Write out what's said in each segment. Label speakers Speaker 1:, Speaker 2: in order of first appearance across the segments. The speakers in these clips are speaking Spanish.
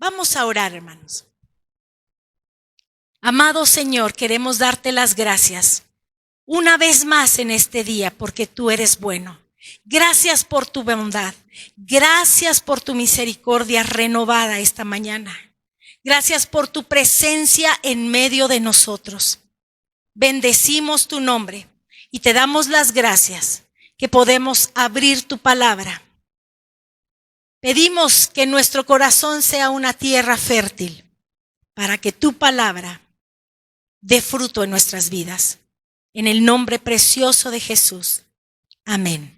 Speaker 1: Vamos a orar, hermanos. Amado Señor, queremos darte las gracias una vez más en este día porque tú eres bueno. Gracias por tu bondad. Gracias por tu misericordia renovada esta mañana. Gracias por tu presencia en medio de nosotros. Bendecimos tu nombre y te damos las gracias que podemos abrir tu palabra. Pedimos que nuestro corazón sea una tierra fértil para que tu palabra dé fruto en nuestras vidas. En el nombre precioso de Jesús. Amén.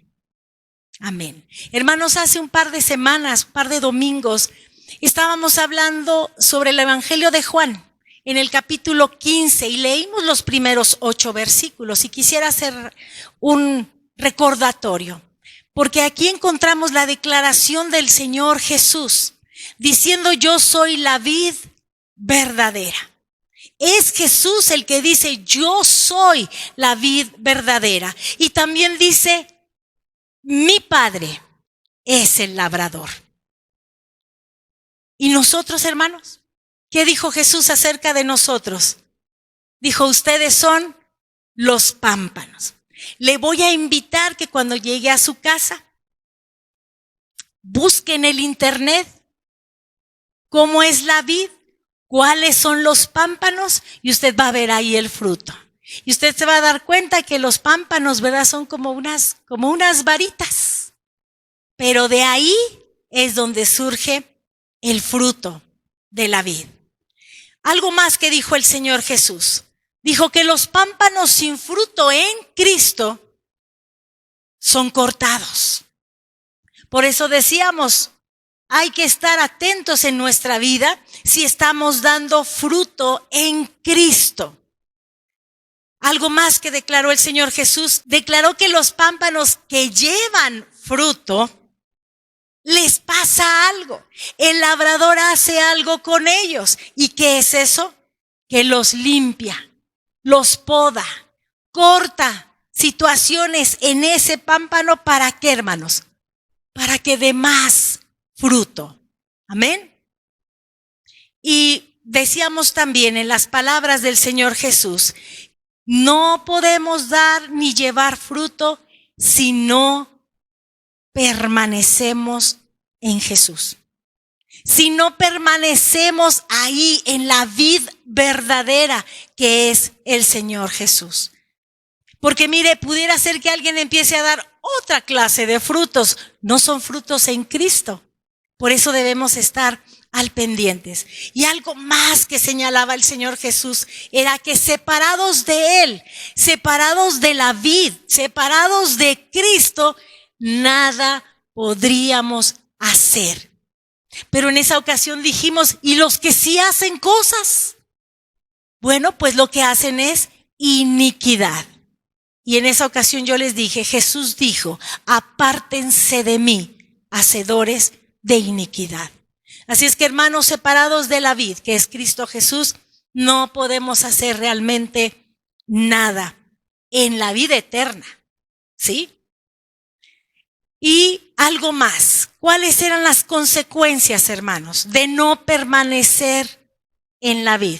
Speaker 1: Amén. Hermanos, hace un par de semanas, un par de domingos, estábamos hablando sobre el Evangelio de Juan en el capítulo 15 y leímos los primeros 8 versículos y quisiera hacer un recordatorio. Porque aquí encontramos la declaración del Señor Jesús, diciendo yo soy la vid verdadera. Es Jesús el que dice yo soy la vid verdadera. Y también dice mi Padre es el labrador. ¿Y nosotros, hermanos? ¿Qué dijo Jesús acerca de nosotros? Dijo, ustedes son los pámpanos. Le voy a invitar que cuando llegue a su casa, busque en el internet cómo es la vid, cuáles son los pámpanos, y usted va a ver ahí el fruto. Y usted se va a dar cuenta que los pámpanos, ¿verdad? Son como unas varitas. Pero de ahí es donde surge el fruto de la vid. Algo más que dijo el Señor Jesús. Dijo que los pámpanos sin fruto en Cristo son cortados. Por eso decíamos, hay que estar atentos en nuestra vida si estamos dando fruto en Cristo. Algo más que declaró el Señor Jesús, declaró que los pámpanos que llevan fruto, les pasa algo. El labrador hace algo con ellos. ¿Y qué es eso? Que los limpia, los poda, corta situaciones en ese pámpano. ¿Para qué, hermanos? Para que dé más fruto. Amén. Y decíamos también en las palabras del Señor Jesús, no podemos dar ni llevar fruto si no permanecemos en Jesús. Si no permanecemos ahí en la vid verdadera que es el Señor Jesús. Porque mire, pudiera ser que alguien empiece a dar otra clase de frutos. No son frutos en Cristo. Por eso debemos estar al pendientes. Y algo más que señalaba el Señor Jesús era que separados de Él, separados de la vid, separados de Cristo, nada podríamos hacer. Pero en esa ocasión dijimos, ¿y los que sí hacen cosas? Bueno, pues lo que hacen es iniquidad. Y en esa ocasión yo les dije, Jesús dijo, apártense de mí, hacedores de iniquidad. Así es que, hermanos, separados de la vid, que es Cristo Jesús, no podemos hacer realmente nada en la vida eterna. ¿Sí? Y algo más. ¿Cuáles eran las consecuencias, hermanos, de no permanecer en la vid?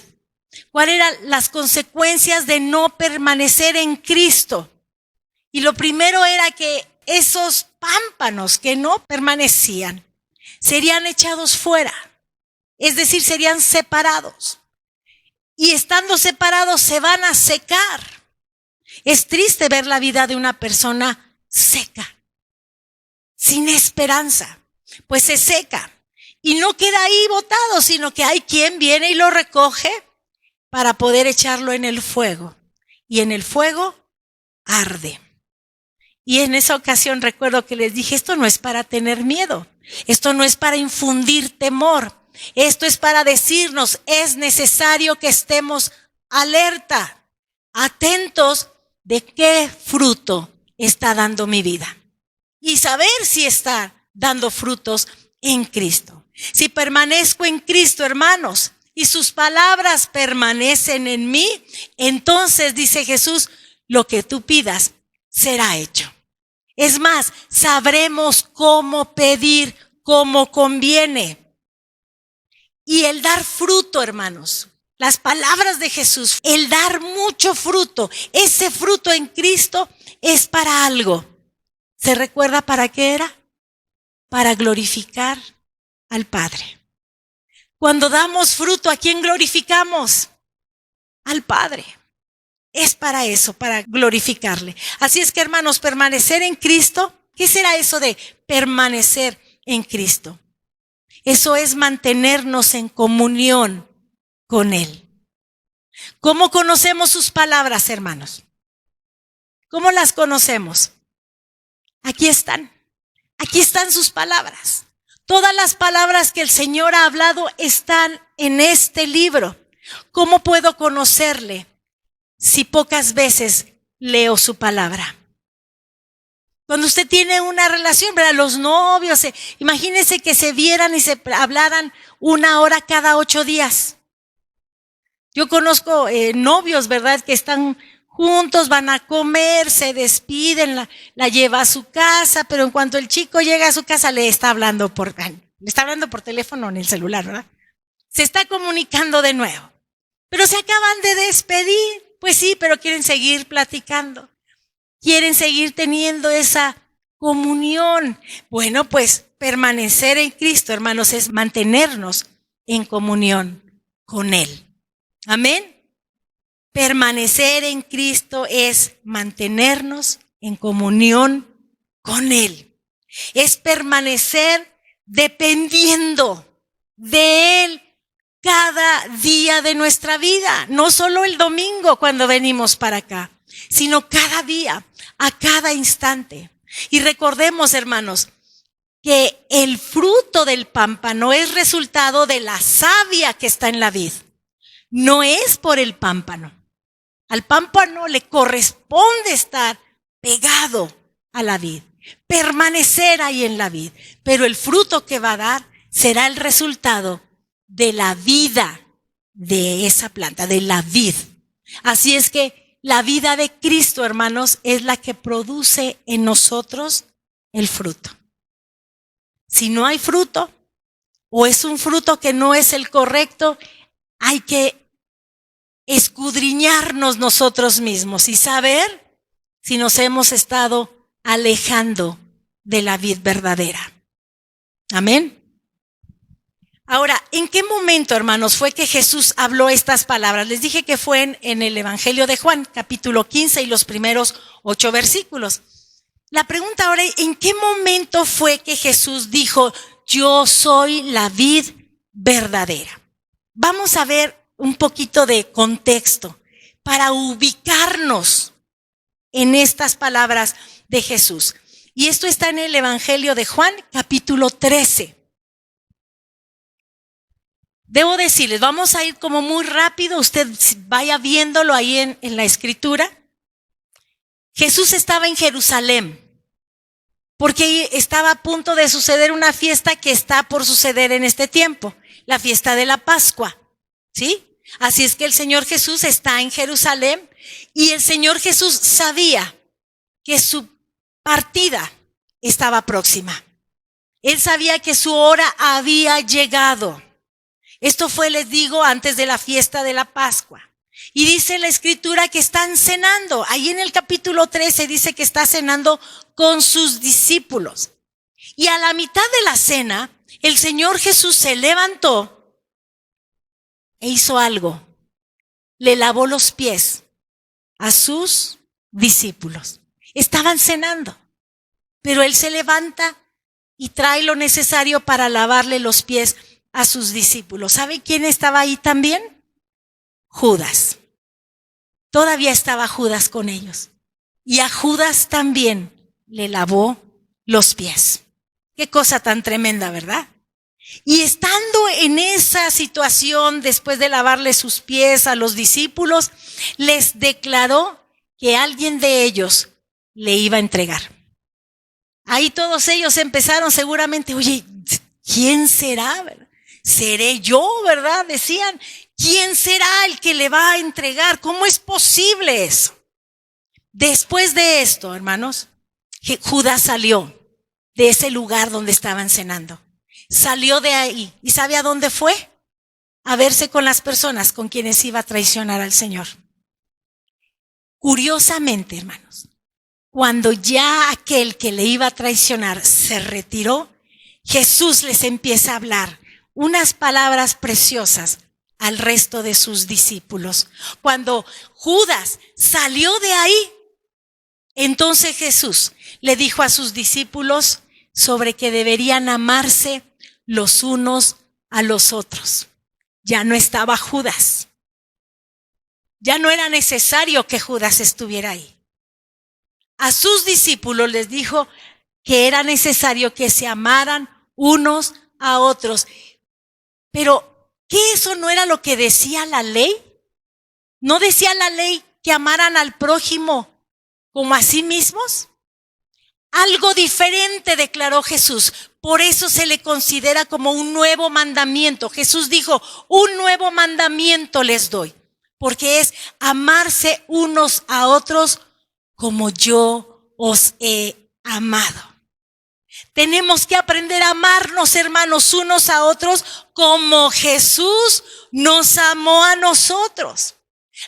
Speaker 1: ¿Cuáles eran las consecuencias de no permanecer en Cristo? Y lo primero era que esos pámpanos que no permanecían serían echados fuera. Es decir, serían separados. Y estando separados se van a secar. Es triste ver la vida de una persona seca, sin esperanza, pues se seca y no queda ahí botado, sino que hay quien viene y lo recoge para poder echarlo en el fuego. Y en el fuego arde. Y en esa ocasión recuerdo que les dije, esto no es para tener miedo, esto no es para infundir temor, esto es para decirnos, es necesario que estemos alerta, atentos de qué fruto está dando mi vida. Y saber si está dando frutos en Cristo. Si permanezco en Cristo, hermanos, y sus palabras permanecen en mí, entonces, dice Jesús, lo que tú pidas será hecho. Es más, sabremos cómo pedir, cómo conviene. Y el dar fruto, hermanos, las palabras de Jesús, el dar mucho fruto, ese fruto en Cristo es para algo. ¿Se recuerda para qué era? Para glorificar al Padre. Cuando damos fruto, ¿a quién glorificamos? Al Padre. Es para eso, para glorificarle. Así es que, hermanos, permanecer en Cristo, ¿qué será eso de permanecer en Cristo? Eso es mantenernos en comunión con Él. ¿Cómo conocemos sus palabras, hermanos? ¿Cómo las conocemos? Aquí están sus palabras. Todas las palabras que el Señor ha hablado están en este libro. ¿Cómo puedo conocerle si pocas veces leo su palabra? Cuando usted tiene una relación, ¿verdad? Los novios, imagínense que se vieran y se hablaran 1 hora cada 8 días. Yo conozco novios, ¿verdad? Que están juntos, van a comer, se despiden, la lleva a su casa, pero en cuanto el chico llega a su casa le está hablando por teléfono o en el celular, ¿verdad? Se está comunicando de nuevo. Pero se acaban de despedir. Pues sí, pero quieren seguir platicando. Quieren seguir teniendo esa comunión. Bueno, pues permanecer en Cristo, hermanos, es mantenernos en comunión con Él. Amén. Permanecer en Cristo es mantenernos en comunión con Él. Es permanecer dependiendo de Él cada día de nuestra vida. No solo el domingo cuando venimos para acá, sino cada día, a cada instante. Y recordemos, hermanos, que el fruto del pámpano es resultado de la savia que está en la vid. No es por el pámpano. Al pámpano le corresponde estar pegado a la vid, permanecer ahí en la vid. Pero el fruto que va a dar será el resultado de la vida de esa planta, de la vid. Así es que la vida de Cristo, hermanos, es la que produce en nosotros el fruto. Si no hay fruto, o es un fruto que no es el correcto, hay que escudriñarnos nosotros mismos y saber si nos hemos estado alejando de la vid verdadera. Amén. Ahora, ¿en qué momento, hermanos, fue que Jesús habló estas palabras? Les dije que fue en el Evangelio de Juan, capítulo 15 y los primeros 8 versículos. La pregunta ahora, ¿en qué momento fue que Jesús dijo, yo soy la vid verdadera? Vamos a ver un poquito de contexto para ubicarnos en estas palabras de Jesús. Y esto está en el Evangelio de Juan, capítulo 13. Debo decirles, vamos a ir como muy rápido, usted vaya viéndolo ahí en la escritura. Jesús estaba en Jerusalén, porque estaba a punto de suceder una fiesta que está por suceder en este tiempo, la fiesta de la Pascua, ¿sí? Así es que el Señor Jesús está en Jerusalén y el Señor Jesús sabía que su partida estaba próxima. Él sabía que su hora había llegado. Esto fue, les digo, antes de la fiesta de la Pascua. Y dice la Escritura que están cenando. Ahí en el capítulo 13 dice que está cenando con sus discípulos. Y a la mitad de la cena, el Señor Jesús se levantó e hizo algo. Le lavó los pies a sus discípulos. Estaban cenando, pero Él se levanta y trae lo necesario para lavarle los pies a sus discípulos. ¿Sabe quién estaba ahí también? Judas. Todavía estaba Judas con ellos. Y a Judas también le lavó los pies. Qué cosa tan tremenda, ¿verdad? Y estando en esa situación, después de lavarle sus pies a los discípulos, les declaró que alguien de ellos le iba a entregar. Ahí todos ellos empezaron seguramente, oye, ¿quién será? ¿Seré yo, verdad? Decían, ¿quién será el que le va a entregar? ¿Cómo es posible eso? Después de esto, hermanos, Judas salió de ese lugar donde estaban cenando. Salió de ahí. ¿Y sabe a dónde fue? a verse con las personas con quienes iba a traicionar al Señor. Curiosamente, hermanos, cuando ya aquel que le iba a traicionar se retiró, Jesús les empieza a hablar unas palabras preciosas al resto de sus discípulos. Cuando Judas salió de ahí, entonces Jesús le dijo a sus discípulos sobre que deberían amarse los unos a los otros. Ya no estaba Judas. Ya no era necesario que Judas estuviera ahí. A sus discípulos les dijo que era necesario que se amaran unos a otros. Pero, ¿qué eso no era lo que decía la ley? ¿No decía la ley que amaran al prójimo como a sí mismos? Algo diferente declaró Jesús. Por eso se le considera como un nuevo mandamiento. Jesús dijo, un nuevo mandamiento les doy. Porque es amarse unos a otros como yo os he amado. Tenemos que aprender a amarnos, hermanos, unos a otros como Jesús nos amó a nosotros.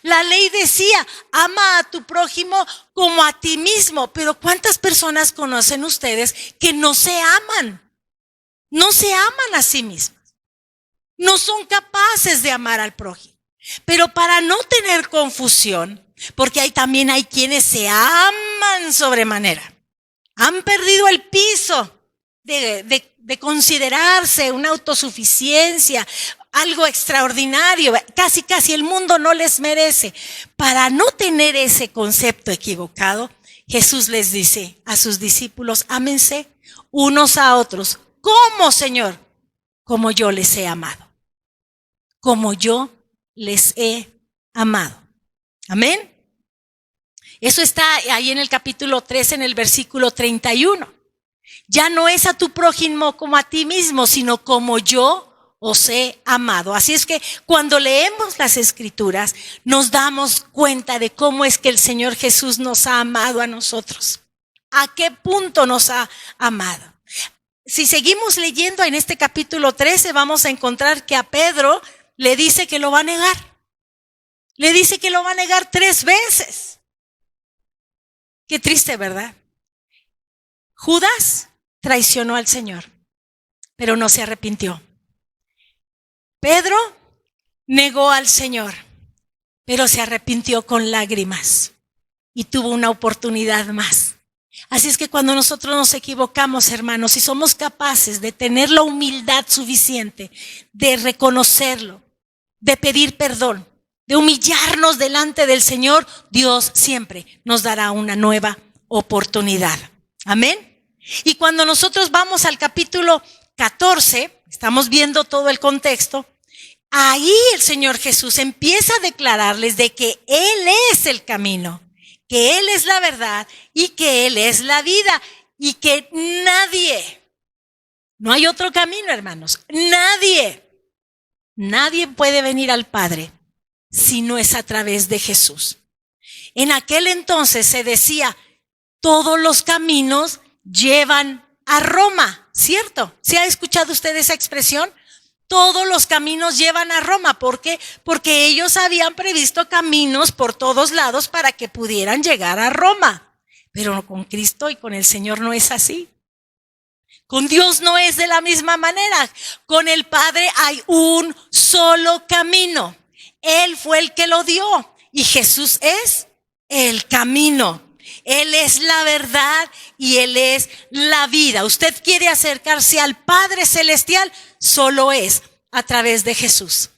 Speaker 1: La ley decía, ama a tu prójimo como a ti mismo. Pero ¿cuántas personas conocen ustedes que no se aman? No se aman a sí mismas. No son capaces de amar al prójimo. Pero para no tener confusión, porque también hay quienes se aman sobremanera. Han perdido el piso de considerarse una autosuficiencia, algo extraordinario. Casi el mundo no les merece. Para no tener ese concepto equivocado, Jesús les dice a sus discípulos, ámense unos a otros. ¿Cómo, Señor? Como yo les he amado. Como yo les he amado. Amén. Eso está ahí en el capítulo 3, en el versículo 31. Ya no es a tu prójimo como a ti mismo, sino como yo os he amado. Así es que cuando leemos las Escrituras, nos damos cuenta de cómo es que el Señor Jesús nos ha amado a nosotros. ¿A qué punto nos ha amado? Si seguimos leyendo en este capítulo 13, vamos a encontrar que a Pedro le dice que lo va a negar. Le dice que lo va a negar 3 veces. Qué triste, ¿verdad? Judas traicionó al Señor, pero no se arrepintió. Pedro negó al Señor, pero se arrepintió con lágrimas y tuvo una oportunidad más. Así es que cuando nosotros nos equivocamos, hermanos, y somos capaces de tener la humildad suficiente, de reconocerlo, de pedir perdón, de humillarnos delante del Señor, Dios siempre nos dará una nueva oportunidad. Amén. Y cuando nosotros vamos al capítulo 14, estamos viendo todo el contexto, ahí el Señor Jesús empieza a declararles de que Él es el camino, que Él es la verdad y que Él es la vida y que no hay otro camino, hermanos, nadie puede venir al Padre si no es a través de Jesús. En aquel entonces se decía, todos los caminos llevan a Roma, ¿cierto? ¿Sí ha escuchado usted esa expresión? Todos los caminos llevan a Roma. ¿Por qué? Porque ellos habían previsto caminos por todos lados para que pudieran llegar a Roma. Pero con Cristo y con el Señor no es así. Con Dios no es de la misma manera. Con el Padre hay un solo camino. Él fue el que lo dio y Jesús es el camino. Él es la verdad y Él es la vida. Usted quiere acercarse al Padre Celestial, solo es a través de Jesús.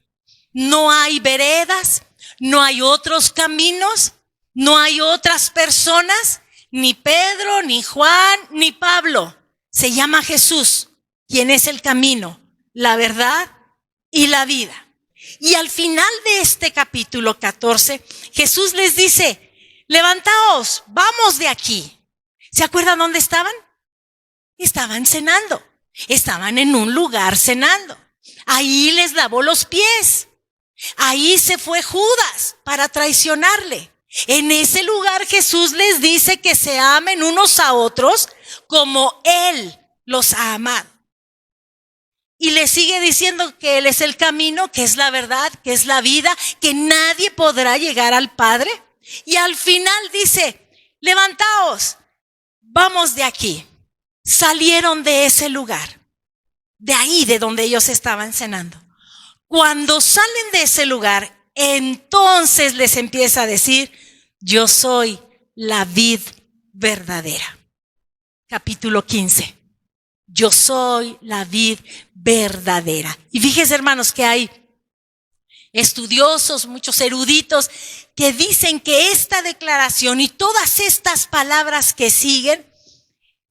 Speaker 1: No hay veredas, no hay otros caminos, no hay otras personas, ni Pedro, ni Juan, ni Pablo. Se llama Jesús, quien es el camino, la verdad y la vida. Y al final de este capítulo 14, Jesús les dice, levantaos, vamos de aquí. ¿Se acuerdan dónde estaban? Estaban cenando. Estaban en un lugar cenando. Ahí les lavó los pies. Ahí se fue Judas para traicionarle. En ese lugar Jesús les dice que se amen unos a otros como Él los ha amado. Y le sigue diciendo que Él es el camino, que es la verdad, que es la vida, que nadie podrá llegar al Padre. Y al final dice, levantaos, vamos de aquí. Salieron de ese lugar, de ahí de donde ellos estaban cenando. Cuando salen de ese lugar, entonces les empieza a decir, yo soy la vid verdadera. Capítulo 15. Yo soy la vid verdadera. Y fíjense, hermanos, que hay estudiosos, muchos eruditos, que dicen que esta declaración y todas estas palabras que siguen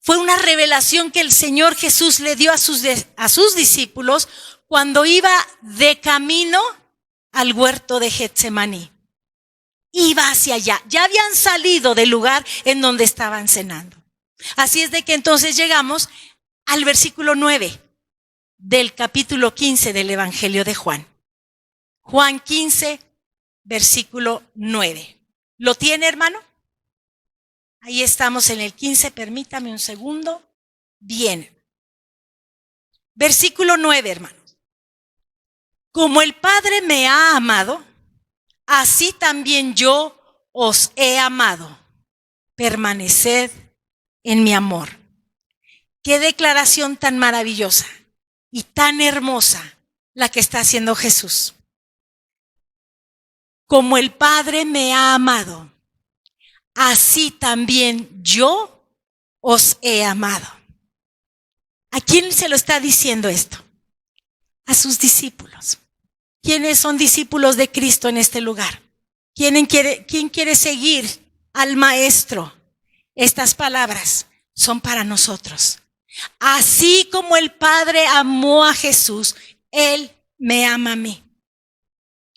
Speaker 1: fue una revelación que el Señor Jesús le dio a sus discípulos cuando iba de camino al huerto de Getsemaní. Iba hacia allá. Ya habían salido del lugar en donde estaban cenando. Así es de que entonces llegamos al versículo 9 del capítulo 15 del Evangelio de Juan. Juan 15, versículo 9. ¿Lo tiene, hermano? Ahí estamos en el 15, permítame un segundo. Bien. Versículo 9, hermanos. Como el Padre me ha amado, así también yo os he amado. Permaneced en mi amor. Qué declaración tan maravillosa y tan hermosa la que está haciendo Jesús. Como el Padre me ha amado, así también yo os he amado. ¿A quién se lo está diciendo esto? A sus discípulos. ¿Quiénes son discípulos de Cristo en este lugar? ¿Quién quiere seguir al Maestro? Estas palabras son para nosotros. Así como el Padre amó a Jesús, Él me ama a mí.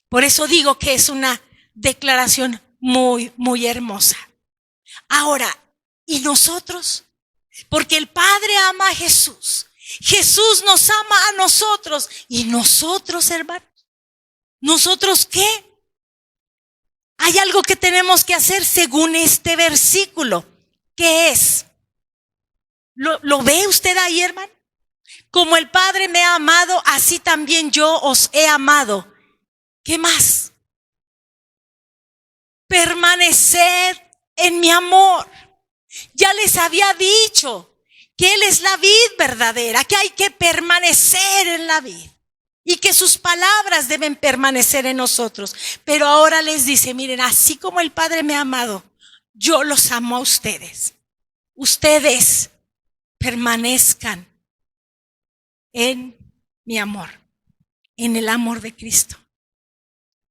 Speaker 1: Por eso digo que es una declaración muy, muy hermosa. Ahora, ¿y nosotros? Porque el Padre ama a Jesús. Jesús nos ama a nosotros. ¿Y nosotros, hermanos? ¿Nosotros qué? Hay algo que tenemos que hacer según este versículo. ¿Qué es? ¿Lo ve usted ahí, hermano? Como el Padre me ha amado, así también yo os he amado. ¿Qué más? Permanecer en mi amor. Ya les había dicho que Él es la vid verdadera, que hay que permanecer en la vid y que sus palabras deben permanecer en nosotros. Pero ahora les dice, miren, así como el Padre me ha amado, yo los amo a ustedes. Ustedes permanezcan en mi amor, en el amor de Cristo.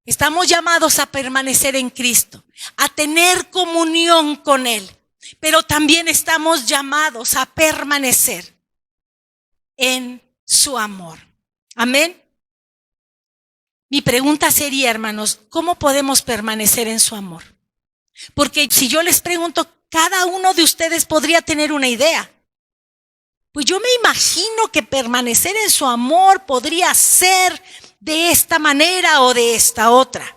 Speaker 1: Estamos llamados a permanecer en Cristo, a tener comunión con Él, pero también estamos llamados a permanecer en su amor. Amén. Mi pregunta sería, hermanos, ¿cómo podemos permanecer en su amor? Porque si yo les pregunto, cada uno de ustedes podría tener una idea. Pues yo me imagino que permanecer en su amor podría ser de esta manera o de esta otra.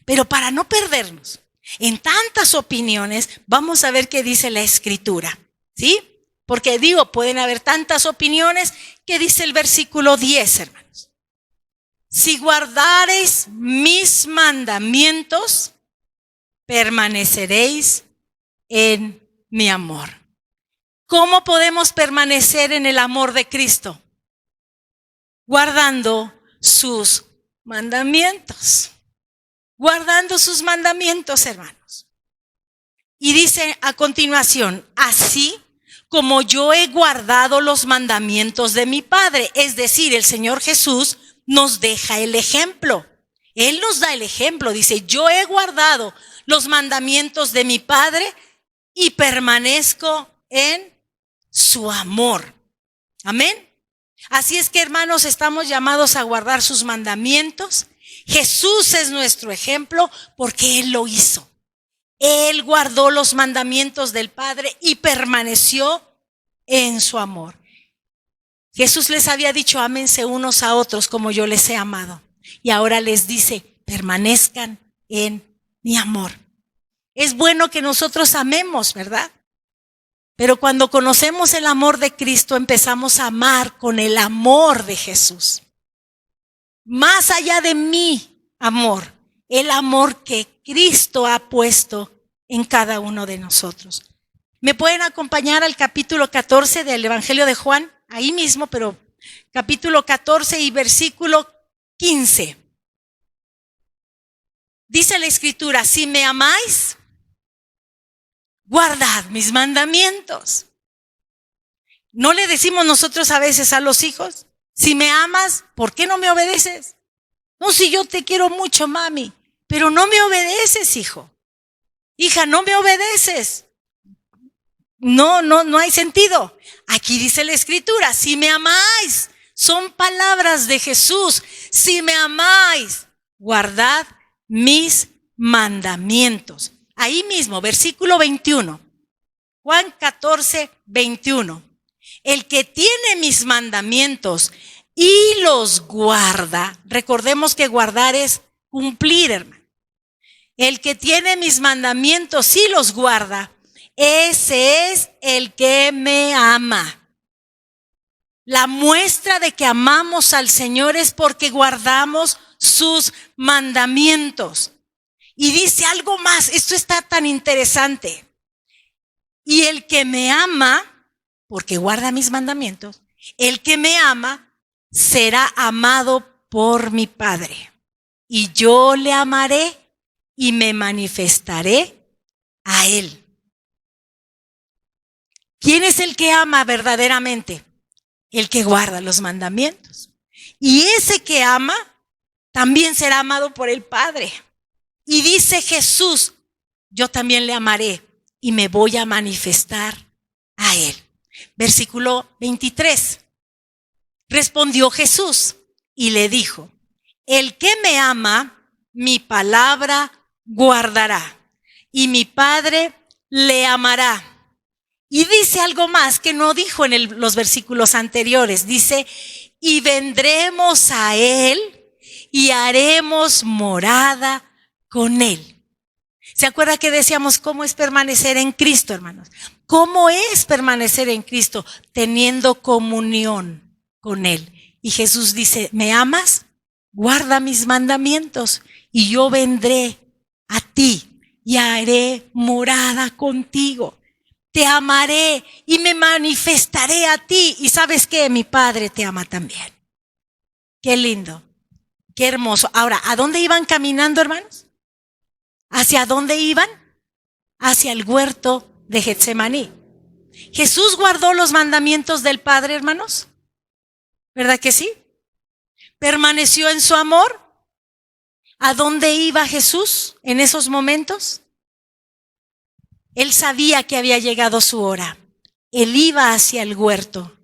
Speaker 1: Pero para no perdernos en tantas opiniones, vamos a ver qué dice la Escritura, ¿sí? Porque digo, pueden haber tantas opiniones. ¿Qué dice el versículo 10, hermanos? Si guardareis mis mandamientos, permaneceréis en mi amor. ¿Cómo podemos permanecer en el amor de Cristo? Guardando sus mandamientos. Guardando sus mandamientos, hermanos. Y dice a continuación, así como yo he guardado los mandamientos de mi Padre. Es decir, el Señor Jesús nos deja el ejemplo. Él nos da el ejemplo. Dice, yo he guardado los mandamientos de mi Padre y permanezco en su amor. Amén. Así es que, hermanos, estamos llamados a guardar sus mandamientos. Jesús es nuestro ejemplo porque Él lo hizo. Él guardó los mandamientos del Padre y permaneció en su amor. Jesús les había dicho, ámense unos a otros como yo les he amado. Y ahora les dice, permanezcan en mi amor. Es bueno que nosotros amemos, ¿verdad? Pero cuando conocemos el amor de Cristo, empezamos a amar con el amor de Jesús. Más allá de mi amor, el amor que Cristo ha puesto en cada uno de nosotros. ¿Me pueden acompañar al capítulo 14 del Evangelio de Juan? Ahí mismo, pero capítulo 14 y versículo 15. Dice la Escritura, si me amáis, guardad mis mandamientos. ¿No le decimos nosotros a veces a los hijos? Si me amas, ¿por qué no me obedeces? No, si yo te quiero mucho, mami, pero no me obedeces, hijo. Hija, no me obedeces. No hay sentido. Aquí dice la Escritura, si me amáis, son palabras de Jesús. Si me amáis, guardad mis mandamientos. Ahí mismo, versículo 21. Juan 14, 21. El que tiene mis mandamientos y los guarda. Recordemos que guardar es cumplir, hermano. El que tiene mis mandamientos y los guarda, ese es el que me ama. La muestra de que amamos al Señor es porque guardamos sus mandamientos. Y dice algo más, esto está tan interesante. Y el que me ama, porque guarda mis mandamientos, el que me ama será amado por mi Padre. Y yo le amaré y me manifestaré a él. ¿Quién es el que ama verdaderamente? El que guarda los mandamientos. Y ese que ama también será amado por el Padre. Y dice Jesús, yo también le amaré y me voy a manifestar a él. Versículo 23. Respondió Jesús y le dijo, el que me ama, mi palabra guardará y mi Padre le amará. Y dice algo más que no dijo en los versículos anteriores. Dice, y vendremos a él y haremos morada con él. ¿Se acuerda que decíamos cómo es permanecer en Cristo, hermanos? ¿Cómo es permanecer en Cristo? Teniendo comunión con él. Y Jesús dice, ¿me amas? Guarda mis mandamientos y yo vendré a ti y haré morada contigo. Te amaré y me manifestaré a ti. Y ¿sabes qué? Mi Padre te ama también. Qué lindo, qué hermoso. Ahora, ¿a dónde iban caminando, hermanos? ¿Hacia dónde iban? Hacia el huerto de Getsemaní. ¿Jesús guardó los mandamientos del Padre, hermanos? ¿Verdad que sí? ¿Permaneció en su amor? ¿A dónde iba Jesús en esos momentos? Él sabía que había llegado su hora. Él iba hacia el huerto,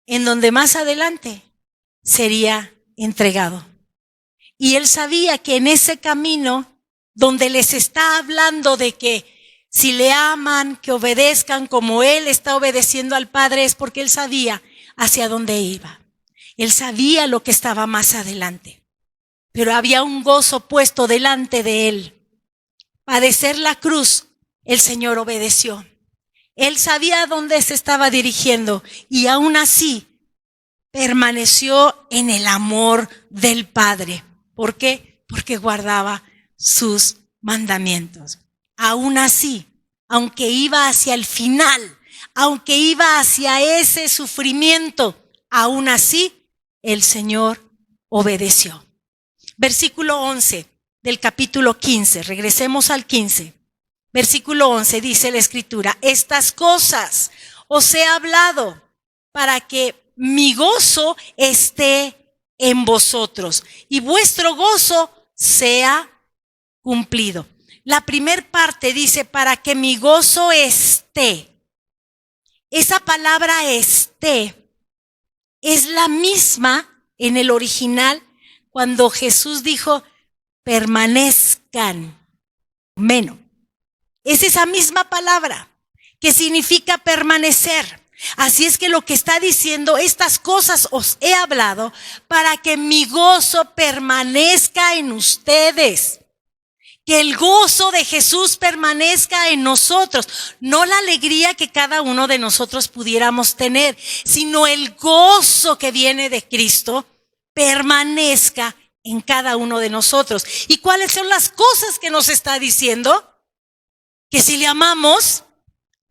Speaker 1: en donde más adelante sería entregado. Y él sabía que en ese camino, donde les está hablando de que si le aman, que obedezcan como él está obedeciendo al Padre, es porque él sabía hacia dónde iba. Él sabía lo que estaba más adelante. Pero había un gozo puesto delante de él. Padecer la cruz, el Señor obedeció. Él sabía a dónde se estaba dirigiendo y aún así permaneció en el amor del Padre. ¿Por qué? Porque guardaba sus mandamientos. Aún así, aunque iba hacia el final, aunque iba hacia ese sufrimiento, aún así el Señor obedeció. Versículo 11 del capítulo 15, regresemos al 15. Versículo 11 dice la Escritura, estas cosas os he hablado para que mi gozo esté en vosotros y vuestro gozo sea cumplido. La primer parte dice, para que mi gozo esté. Esa palabra esté es la misma en el original cuando Jesús dijo, permanezcan, menos. Es esa misma palabra que significa permanecer. Así es que lo que está diciendo, estas cosas os he hablado para que mi gozo permanezca en ustedes. Que el gozo de Jesús permanezca en nosotros. No la alegría que cada uno de nosotros pudiéramos tener, sino el gozo que viene de Cristo permanezca en cada uno de nosotros. ¿Y cuáles son las cosas que nos está diciendo? Que si le amamos,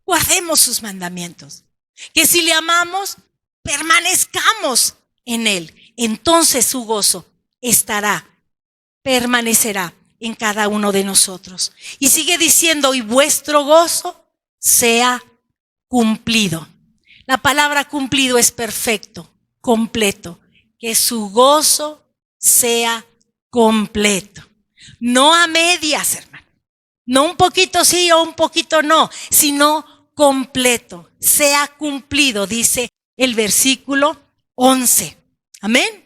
Speaker 1: guardemos sus mandamientos. Que si le amamos, permanezcamos en él. Entonces su gozo permanecerá en cada uno de nosotros. Y sigue diciendo, y vuestro gozo sea cumplido. La palabra cumplido es perfecto, completo. Que su gozo sea completo. No a medias, hermano. No un poquito sí o un poquito no, sino completo. Sea cumplido, dice el versículo 11. Amén.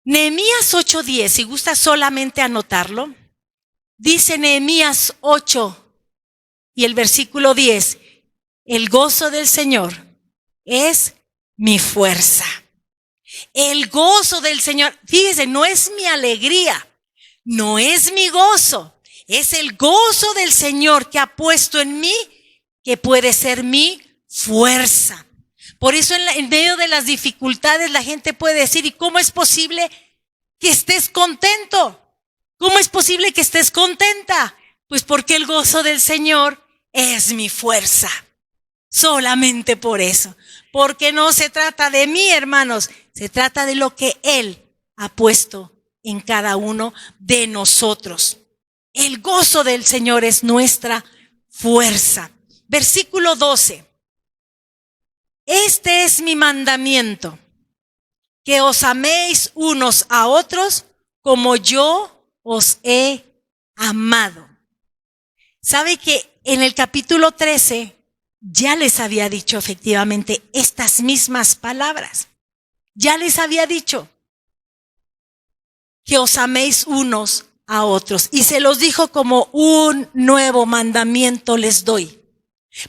Speaker 1: Nehemías 8:10, si gusta solamente anotarlo, dice Nehemías 8 y el versículo 10, el gozo del Señor es mi fuerza. El gozo del Señor, fíjese, no es mi alegría, no es mi gozo, es el gozo del Señor que ha puesto en mí, que puede ser mi fuerza. Por eso en medio de las dificultades la gente puede decir, ¿y cómo es posible que estés contento? ¿Cómo es posible que estés contenta? Pues porque el gozo del Señor es mi fuerza. Solamente por eso. Porque no se trata de mí, hermanos. Se trata de lo que Él ha puesto en cada uno de nosotros. El gozo del Señor es nuestra fuerza. Versículo 12. Este es mi mandamiento, que os améis unos a otros como yo os he amado. ¿Sabe que en el capítulo 13 ya les había dicho efectivamente estas mismas palabras? Ya les había dicho que os améis unos a otros. Y se los dijo como un nuevo mandamiento les doy.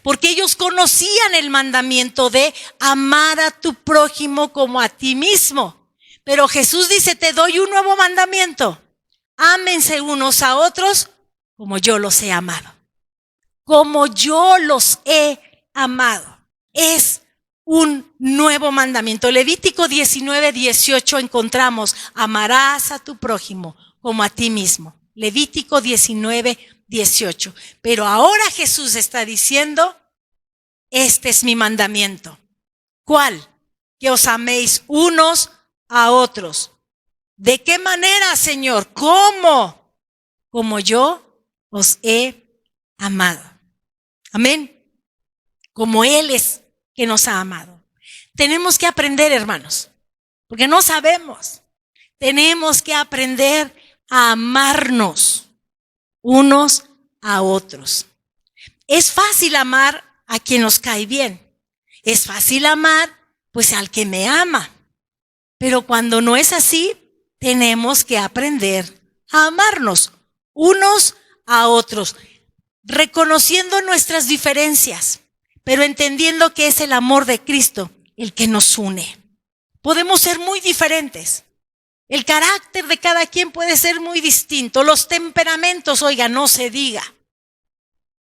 Speaker 1: Porque ellos conocían el mandamiento de amar a tu prójimo como a ti mismo. Pero Jesús dice, te doy un nuevo mandamiento. Ámense unos a otros como yo los he amado. Como yo los he amado. Es un nuevo mandamiento. Levítico 19:18 encontramos, amarás a tu prójimo como a ti mismo. Levítico 19:18. Pero ahora Jesús está diciendo, este es mi mandamiento. ¿Cuál? Que os améis unos a otros. ¿De qué manera, Señor? ¿Cómo? Como yo os he amado. Amén. Como Él es que nos ha amado. Tenemos que aprender, hermanos, porque no sabemos. Tenemos que aprender a amarnos unos a otros. Es fácil amar a quien nos cae bien. Es fácil amar, pues, al que me ama. Pero cuando no es así, tenemos que aprender a amarnos unos a otros, reconociendo nuestras diferencias, pero entendiendo que es el amor de Cristo el que nos une. Podemos ser muy diferentes. El carácter de cada quien puede ser muy distinto. Los temperamentos, oiga, no se diga.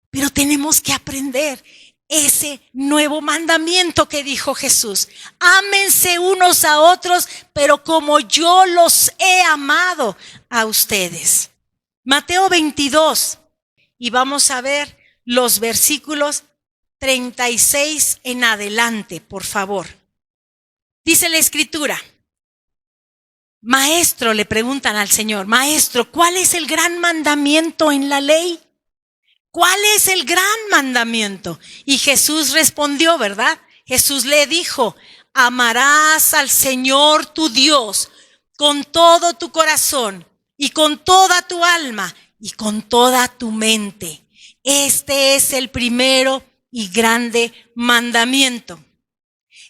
Speaker 1: Pero tenemos que aprender ese nuevo mandamiento que dijo Jesús. Ámense unos a otros, pero como yo los he amado a ustedes. Mateo 22. Y vamos a ver los versículos 36 en adelante, por favor. Dice la Escritura. Maestro, le preguntan al Señor, Maestro, ¿cuál es el gran mandamiento en la ley? ¿Cuál es el gran mandamiento? Y Jesús respondió, ¿verdad? Jesús le dijo, amarás al Señor tu Dios con todo tu corazón y con toda tu alma y con toda tu mente. Este es el primero y grande mandamiento.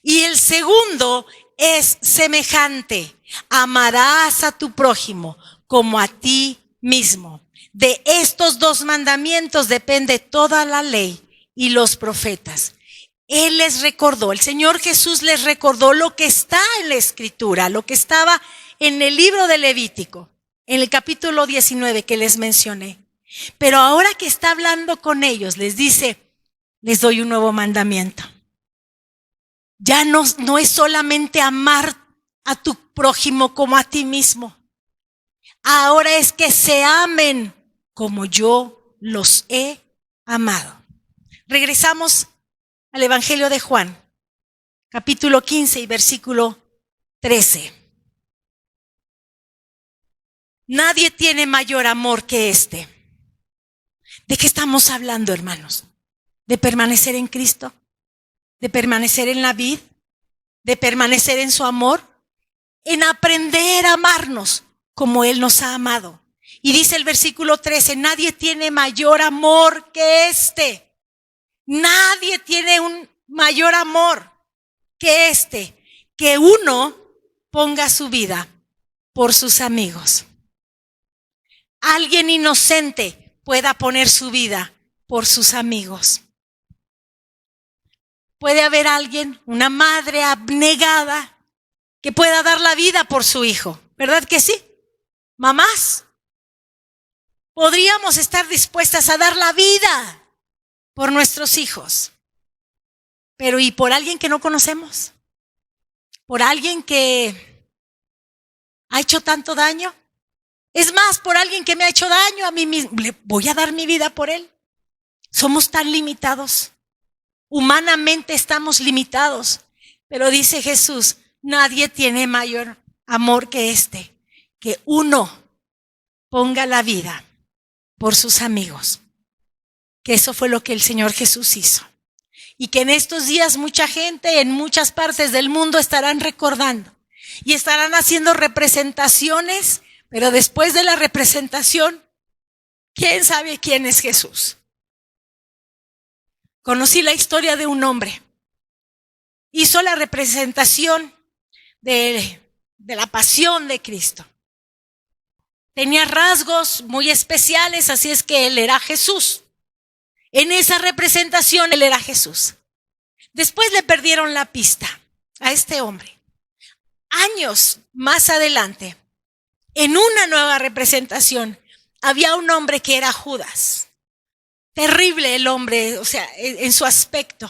Speaker 1: Y el segundo es semejante. Amarás a tu prójimo como a ti mismo. De estos dos mandamientos depende toda la ley y los profetas. Él les recordó, el Señor Jesús les recordó lo que está en la Escritura, lo que estaba en el libro de Levítico. en el capítulo 19 que les mencioné. Pero ahora que está hablando con ellos, les dice, les doy un nuevo mandamiento. Ya no es solamente amar a tu prójimo como a ti mismo. Ahora es que se amen como yo los he amado. Regresamos al Evangelio de Juan, capítulo 15 y versículo 13. Nadie tiene mayor amor que este. ¿De qué estamos hablando, hermanos? ¿De permanecer en Cristo? ¿De permanecer en la vid? ¿De permanecer en su amor? En aprender a amarnos como Él nos ha amado. Y dice el versículo 13, nadie tiene mayor amor que este. Nadie tiene un mayor amor que este, que uno ponga su vida por sus amigos. Alguien inocente pueda poner su vida por sus amigos. Puede haber alguien, una madre abnegada, que pueda dar la vida por su hijo. ¿Verdad que sí? Mamás, podríamos estar dispuestas a dar la vida por nuestros hijos. Pero ¿y por alguien que no conocemos? ¿Por alguien que ha hecho tanto daño? Es más, por alguien que me ha hecho daño a mí mismo. ¿Le voy a dar mi vida por él? Somos tan limitados. Humanamente estamos limitados. Pero dice Jesús, nadie tiene mayor amor que este, que uno ponga la vida por sus amigos. Que eso fue lo que el Señor Jesús hizo. Y que en estos días mucha gente en muchas partes del mundo estarán recordando y estarán haciendo representaciones, pero después de la representación, ¿quién sabe quién es Jesús? Conocí la historia de un hombre. Hizo la representación de la pasión de Cristo. Tenía rasgos muy especiales, así es que él era Jesús. En esa representación él era Jesús. Después le perdieron la pista a este hombre. Años más adelante, en una nueva representación, había un hombre que era Judas. Terrible el hombre, o sea, en su aspecto.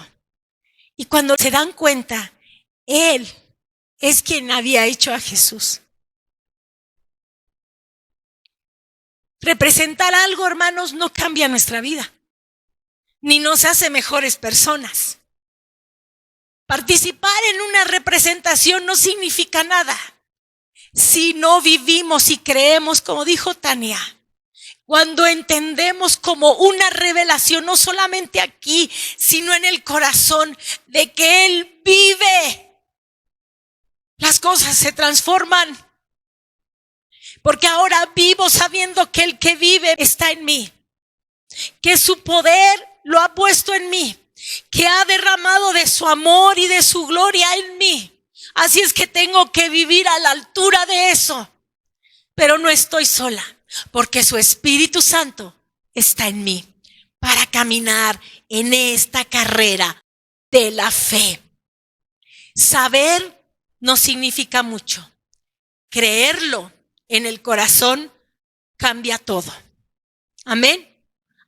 Speaker 1: Y cuando se dan cuenta, él es quien había hecho a Jesús. Representar algo, hermanos, no cambia nuestra vida, ni nos hace mejores personas. Participar en una representación no significa nada si no vivimos y creemos, como dijo Tania, cuando entendemos como una revelación, no solamente aquí, sino en el corazón, de que Él vive. Las cosas se transforman. Porque ahora vivo sabiendo que el que vive está en mí. Que su poder lo ha puesto en mí. Que ha derramado de su amor y de su gloria en mí. Así es que tengo que vivir a la altura de eso. Pero no estoy sola, porque su Espíritu Santo está en mí para caminar en esta carrera de la fe. Saber no significa mucho. Creerlo en el corazón cambia todo. Amén.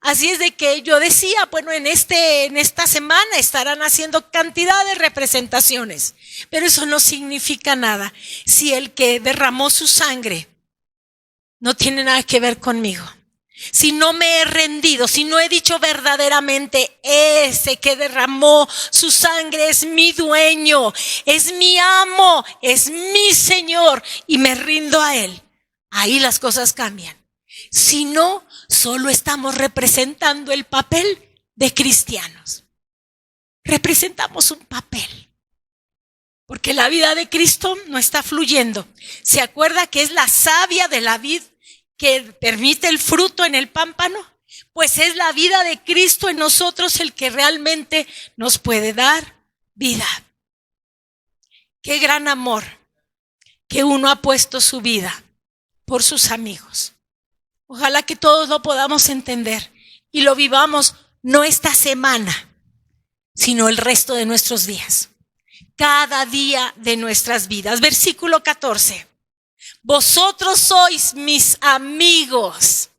Speaker 1: Así es de que yo decía, bueno, en esta semana estarán haciendo cantidad de representaciones, pero eso no significa nada si el que derramó su sangre no tiene nada que ver conmigo. Si no me he rendido, si no he dicho verdaderamente, ese que derramó su sangre es mi dueño, es mi amo, es mi Señor y me rindo a Él. Ahí las cosas cambian. Si no, solo estamos representando el papel de cristianos. Representamos un papel. Porque la vida de Cristo no está fluyendo. ¿Se acuerda que es la savia de la vid que permite el fruto en el pámpano? Pues es la vida de Cristo en nosotros el que realmente nos puede dar vida. Qué gran amor que uno ha puesto su vida por sus amigos. Ojalá que todos lo podamos entender y lo vivamos no esta semana, sino el resto de nuestros días. Cada día de nuestras vidas. Versículo 14. Vosotros sois mis amigos.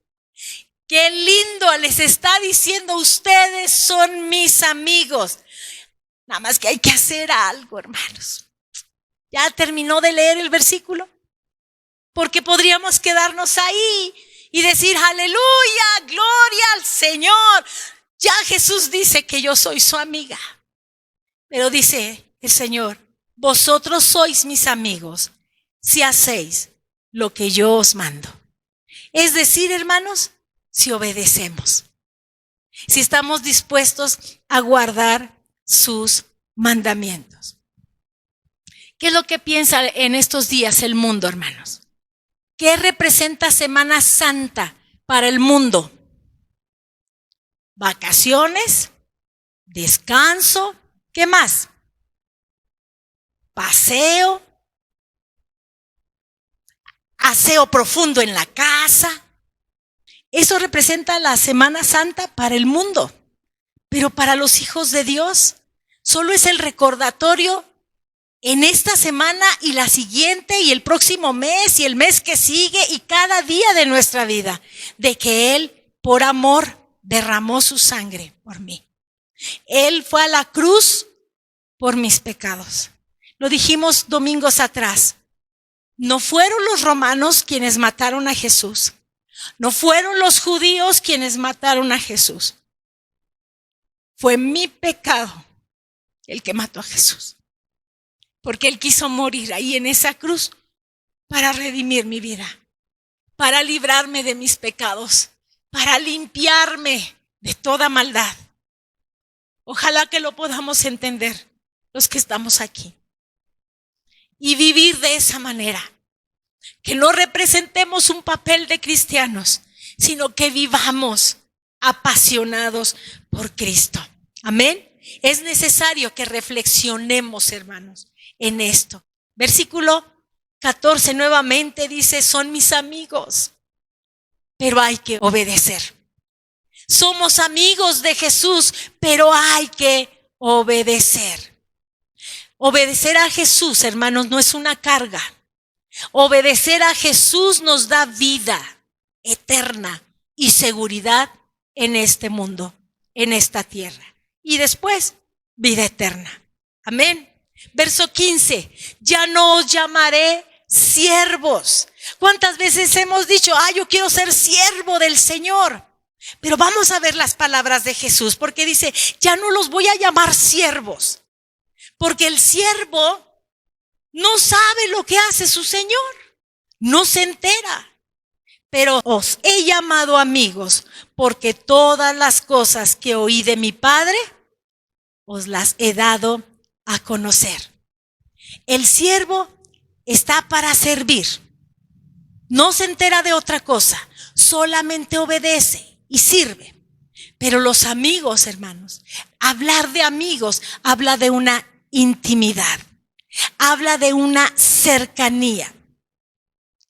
Speaker 1: Qué lindo les está diciendo, ustedes son mis amigos. Nada más que hay que hacer algo, hermanos. ¿Ya terminó de leer el versículo? Porque podríamos quedarnos ahí y decir, aleluya, gloria al Señor. Ya Jesús dice que yo soy su amiga. Pero dice el Señor, vosotros sois mis amigos si hacéis lo que yo os mando. Es decir, hermanos, si obedecemos, si estamos dispuestos a guardar sus mandamientos. ¿Qué es lo que piensa en estos días el mundo, hermanos? ¿Qué representa Semana Santa para el mundo? Vacaciones, descanso, ¿qué más? Paseo, aseo profundo en la casa. Eso representa la Semana Santa para el mundo. Pero para los hijos de Dios, solo es el recordatorio en esta semana y la siguiente y el próximo mes y el mes que sigue y cada día de nuestra vida, de que Él, por amor, derramó su sangre por mí. Él fue a la cruz por mis pecados. Lo dijimos domingos atrás. No fueron los romanos quienes mataron a Jesús. No fueron los judíos quienes mataron a Jesús. Fue mi pecado el que mató a Jesús. Porque Él quiso morir ahí en esa cruz para redimir mi vida, para librarme de mis pecados, para limpiarme de toda maldad. Ojalá que lo podamos entender los que estamos aquí. Y vivir de esa manera. Que no representemos un papel de cristianos, sino que vivamos apasionados por Cristo. Amén. Es necesario que reflexionemos, hermanos, en esto. Versículo 14 nuevamente dice, son mis amigos, pero hay que obedecer. Somos amigos de Jesús, pero hay que obedecer. Obedecer a Jesús, hermanos, no es una carga. Obedecer a Jesús nos da vida eterna y seguridad en este mundo, en esta tierra. Y después, vida eterna. Amén. Verso 15, ya no os llamaré siervos. ¿Cuántas veces hemos dicho, yo quiero ser siervo del Señor? Pero vamos a ver las palabras de Jesús, porque dice, ya no los voy a llamar siervos. Porque el siervo no sabe lo que hace su Señor, no se entera. Pero os he llamado amigos, porque todas las cosas que oí de mi Padre, os las he dado a conocer. El siervo está para servir. No se entera de otra cosa, solamente obedece y sirve. Pero los amigos, hermanos, hablar de amigos habla de una intimidad, habla de una cercanía.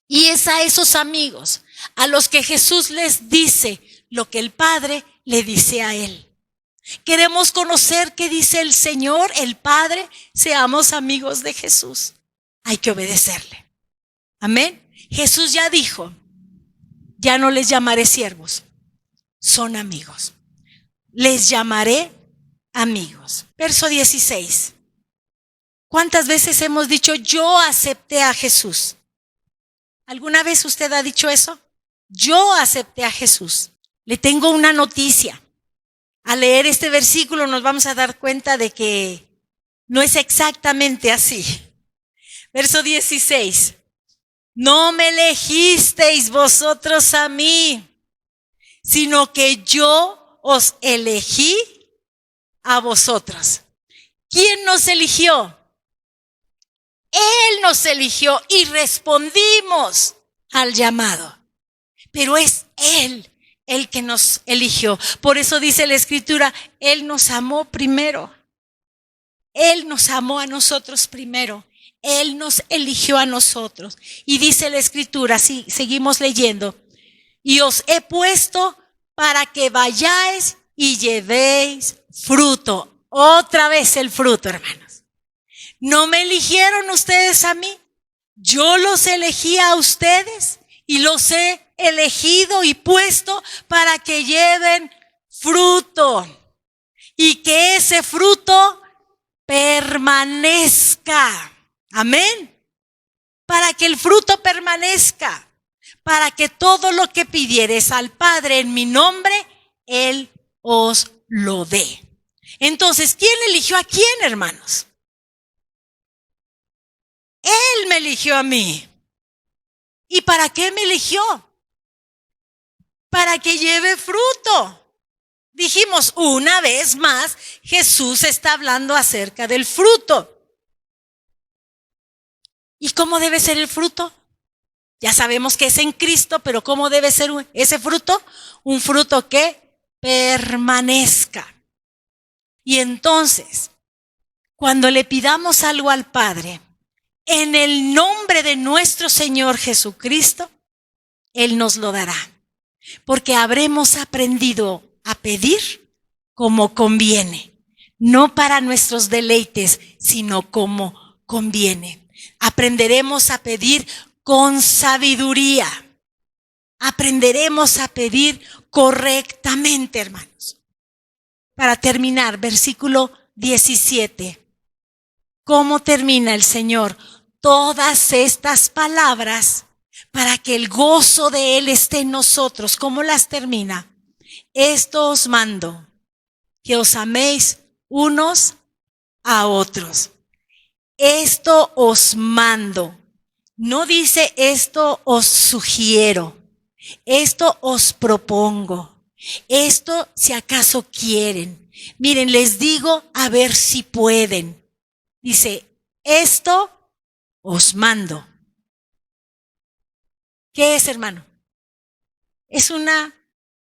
Speaker 1: Y es a esos amigos a los que Jesús les dice lo que el Padre le dice a Él. Queremos conocer qué dice el Señor, el Padre, seamos amigos de Jesús. Hay que obedecerle. Amén. Jesús ya dijo, ya no les llamaré siervos, son amigos. Les llamaré amigos. Verso 16. ¿Cuántas veces hemos dicho, yo acepté a Jesús? ¿Alguna vez usted ha dicho eso? Yo acepté a Jesús. Le tengo una noticia. Al leer este versículo nos vamos a dar cuenta de que no es exactamente así. Verso 16. No me elegisteis vosotros a mí, sino que yo os elegí a vosotros. ¿Quién nos eligió? Él nos eligió y respondimos al llamado. Pero es Él el que nos eligió. Por eso dice la Escritura, Él nos amó primero. Él nos amó a nosotros primero. Él nos eligió a nosotros. Y dice la Escritura, sí, seguimos leyendo. Y os he puesto para que vayáis y llevéis fruto. Otra vez el fruto, hermanos. ¿No me eligieron ustedes a mí? Yo los elegí a ustedes y los he elegido y puesto para que lleven fruto y que ese fruto permanezca. Amén. Para que el fruto permanezca, para que todo lo que pidieres al Padre en mi nombre, Él os lo dé. Entonces, ¿quién eligió a quién, hermanos? Él me eligió a mí. ¿Y para qué me eligió? Para que lleve fruto. Dijimos una vez más, Jesús está hablando acerca del fruto. ¿Y cómo debe ser el fruto? Ya sabemos que es en Cristo, pero ¿cómo debe ser ese fruto? Un fruto que permanezca. Y entonces, cuando le pidamos algo al Padre, en el nombre de nuestro Señor Jesucristo, Él nos lo dará. Porque habremos aprendido a pedir como conviene, no para nuestros deleites, sino como conviene. Aprenderemos a pedir con sabiduría. Aprenderemos a pedir correctamente, hermanos. Para terminar, versículo 17. ¿Cómo termina el Señor? Todas estas palabras para que el gozo de Él esté en nosotros. ¿Cómo las termina? Esto os mando, que os améis unos a otros. Esto os mando. No dice esto os sugiero. Esto os propongo. Esto si acaso quieren. Miren, les digo a ver si pueden. Dice, esto os mando. ¿Qué es, hermano? Es una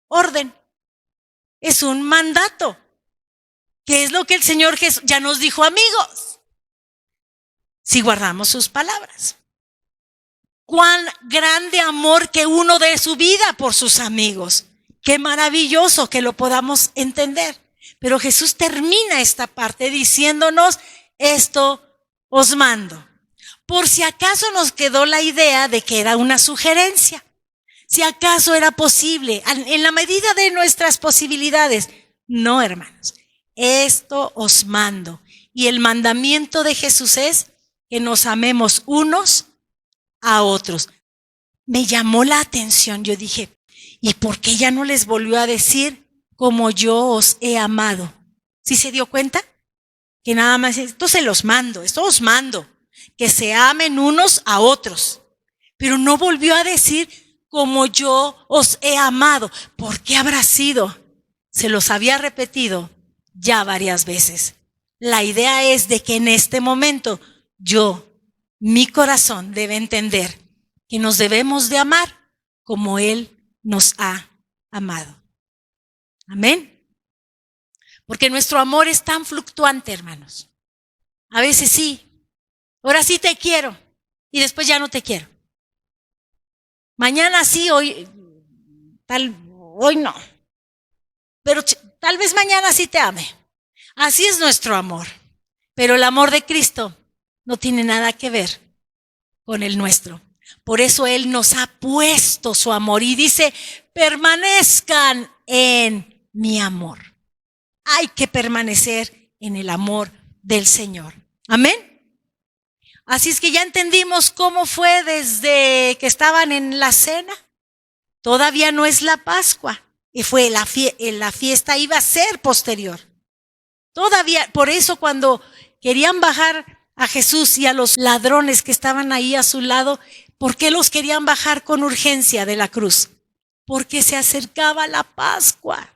Speaker 1: orden. Es un mandato. ¿Qué es lo que el Señor Jesús ya nos dijo, amigos? Si guardamos sus palabras. Cuán grande amor que uno dé su vida por sus amigos. Qué maravilloso que lo podamos entender. Pero Jesús termina esta parte diciéndonos, esto os mando. Por si acaso nos quedó la idea de que era una sugerencia. Si acaso era posible, en la medida de nuestras posibilidades. No, hermanos. Esto os mando. Y el mandamiento de Jesús es que nos amemos unos a otros. Me llamó la atención. Yo dije, ¿y por qué ya no les volvió a decir como yo os he amado? ¿Sí se dio cuenta? Que nada más, esto se los mando, esto os mando, que se amen unos a otros. Pero no volvió a decir como yo os he amado. ¿Por qué habrá sido? Se los había repetido ya varias veces. La idea es de que en este momento mi corazón debe entender que nos debemos de amar como Él nos ha amado. Amén. Porque nuestro amor es tan fluctuante, hermanos. A veces sí, ahora sí te quiero y después ya no te quiero. Mañana sí, hoy no. Pero tal vez mañana sí te ame. Así es nuestro amor. Pero el amor de Cristo no tiene nada que ver con el nuestro. Por eso Él nos ha puesto su amor y dice, permanezcan en mi amor. Hay que permanecer en el amor del Señor. Amén. Así es que ya entendimos cómo fue desde que estaban en la cena. Todavía no es la Pascua. Y fue la fiesta iba a ser posterior. Todavía, por eso cuando querían bajar a Jesús y a los ladrones que estaban ahí a su lado, ¿por qué los querían bajar con urgencia de la cruz? Porque se acercaba la Pascua.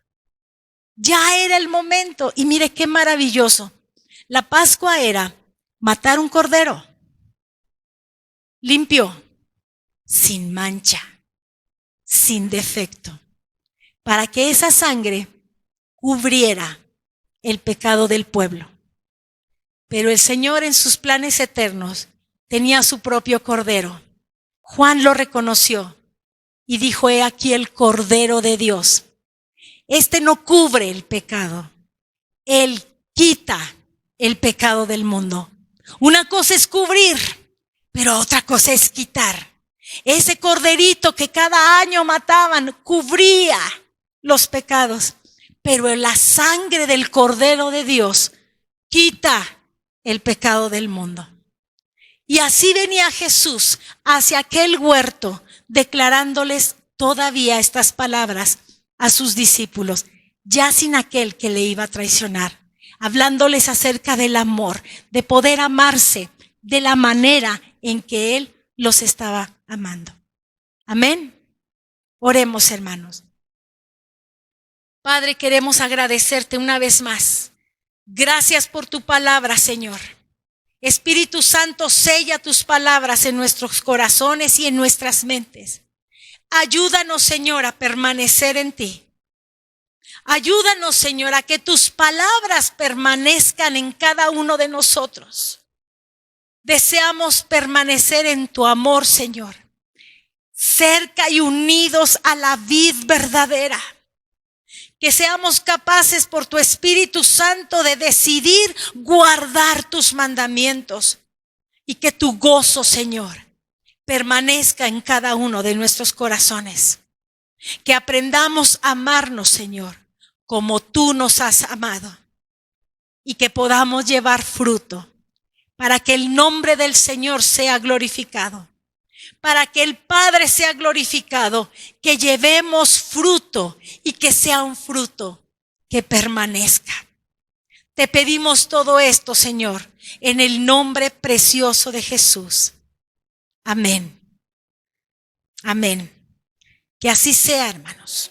Speaker 1: Ya era el momento. Y mire qué maravilloso. La Pascua era matar un cordero limpio, sin mancha, sin defecto, para que esa sangre cubriera el pecado del pueblo. Pero el Señor en sus planes eternos tenía su propio cordero. Juan lo reconoció y dijo, he aquí el Cordero de Dios. Este no cubre el pecado. Él quita el pecado del mundo. Una cosa es cubrir, Pero otra cosa es quitar. Ese corderito que cada año mataban cubría los pecados. Pero la sangre del Cordero de Dios quita el pecado del mundo. Y así venía Jesús hacia aquel huerto, declarándoles todavía estas palabras a sus discípulos, ya sin aquel que le iba a traicionar, hablándoles acerca del amor, de poder amarse de la manera en que Él los estaba amando. Amén. Oremos, hermanos. Padre, queremos agradecerte una vez más. Gracias por tu palabra, Señor. Espíritu Santo, sella tus palabras en nuestros corazones y en nuestras mentes. Ayúdanos, Señor, a permanecer en ti. Ayúdanos, Señor, a que tus palabras permanezcan en cada uno de nosotros. Deseamos permanecer en tu amor, Señor, cerca y unidos a la vid verdadera. Que seamos capaces por tu Espíritu Santo de decidir guardar tus mandamientos y que tu gozo, Señor, permanezca en cada uno de nuestros corazones. Que aprendamos a amarnos, Señor, como tú nos has amado y que podamos llevar fruto para que el nombre del Señor sea glorificado. Para que el Padre sea glorificado, que llevemos fruto y que sea un fruto que permanezca. Te pedimos todo esto, Señor, en el nombre precioso de Jesús. Amén. Amén. Que así sea, hermanos.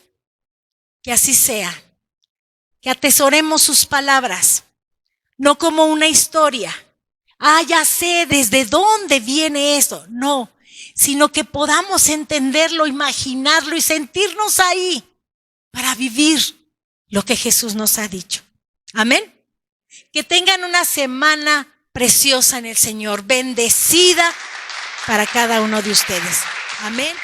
Speaker 1: Que así sea. Que atesoremos sus palabras, no como una historia. Ya sé desde dónde viene eso. No. Sino que podamos entenderlo, imaginarlo y sentirnos ahí para vivir lo que Jesús nos ha dicho. Amén. Que tengan una semana preciosa en el Señor, bendecida para cada uno de ustedes. Amén.